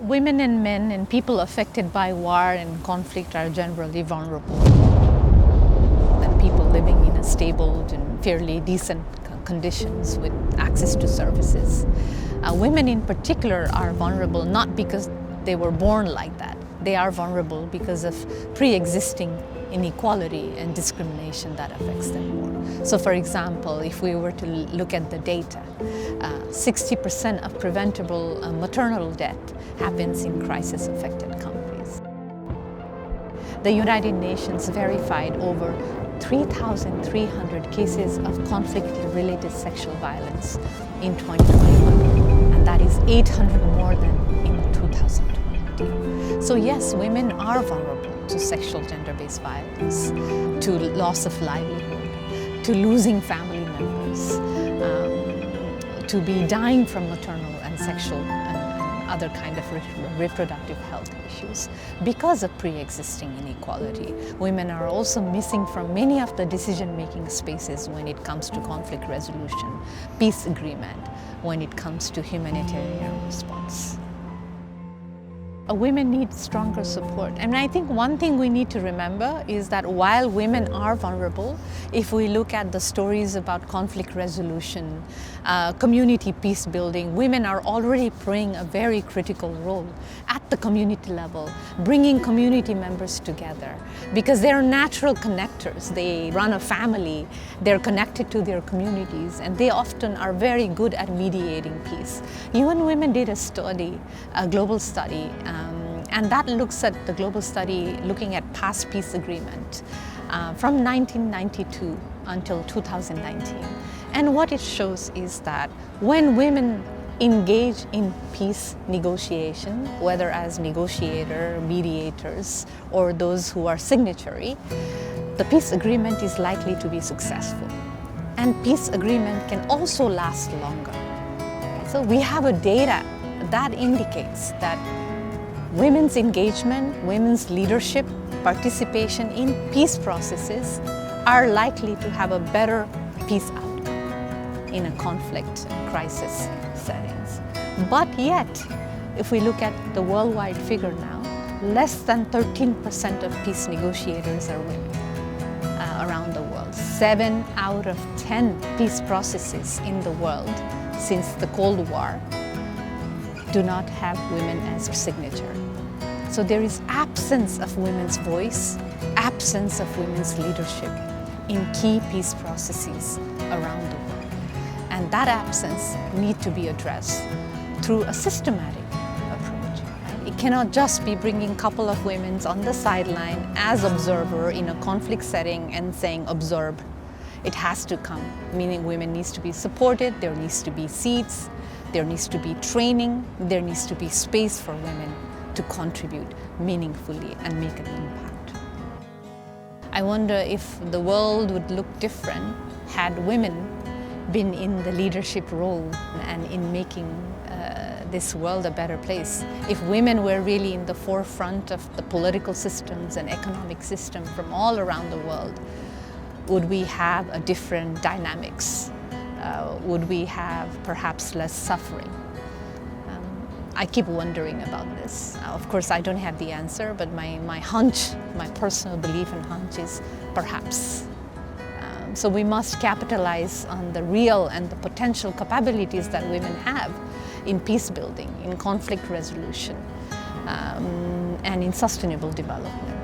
Women and men and people affected by war and conflict are generally vulnerable. And people living in a stable and fairly decent conditions with access to services. Women in particular are vulnerable not because they were born like that. They are vulnerable because of pre-existing inequality and discrimination that affects them more. So for example, if we were to look at the data, 60% of preventable maternal death happens in crisis-affected countries. The United Nations verified over 3,300 cases of conflict-related sexual violence in 2021, and that is 800 more than in 2020. So yes, women are vulnerable to sexual gender-based violence, to loss of livelihood, to losing family members, to be dying from maternal and sexual and other kind of reproductive health issues because of pre-existing inequality. Women are also missing from many of the decision-making spaces when it comes to conflict resolution, peace agreement, when it comes to humanitarian response. Women need stronger support. And I think one thing we need to remember is that while women are vulnerable, if we look at the stories about conflict resolution, community peace building, women are already playing a very critical role at the community level, bringing community members together because they're natural connectors. They run a family, they're connected to their communities, and they often are very good at mediating peace. UN Women did a study, a global study, and that looks at the global study looking at past peace agreement from 1992 until 2019. And what it shows is that when women engage in peace negotiation, whether as negotiator, mediators, or those who are signatory, the peace agreement is likely to be successful. And peace agreement can also last longer. So we have a data that indicates that women's engagement, women's leadership, participation in peace processes are likely to have a better peace outcome in a conflict and crisis settings. But yet, if we look at the worldwide figure now, less than 13% of peace negotiators are women around the world. 7 out of 10 peace processes in the world since the Cold War do not have women as signature. So there is absence of women's voice, absence of women's leadership in key peace processes around the world. And that absence needs to be addressed through a systematic approach. Right? It cannot just be bringing a couple of women on the sideline as observer in a conflict setting and saying observe. It has to come, meaning women needs to be supported, there needs to be seats, there needs to be training, there needs to be space for women to contribute meaningfully and make an impact. I wonder if the world would look different had women been in the leadership role and in making this world a better place. If women were really in the forefront of the political systems and economic system from all around the world, would we have a different dynamics? Would we have perhaps less suffering? I keep wondering about this. Of course, I don't have the answer, but my hunch, my personal belief and hunch is perhaps. So we must capitalize on the real and the potential capabilities that women have in peace building, in conflict resolution, and in sustainable development.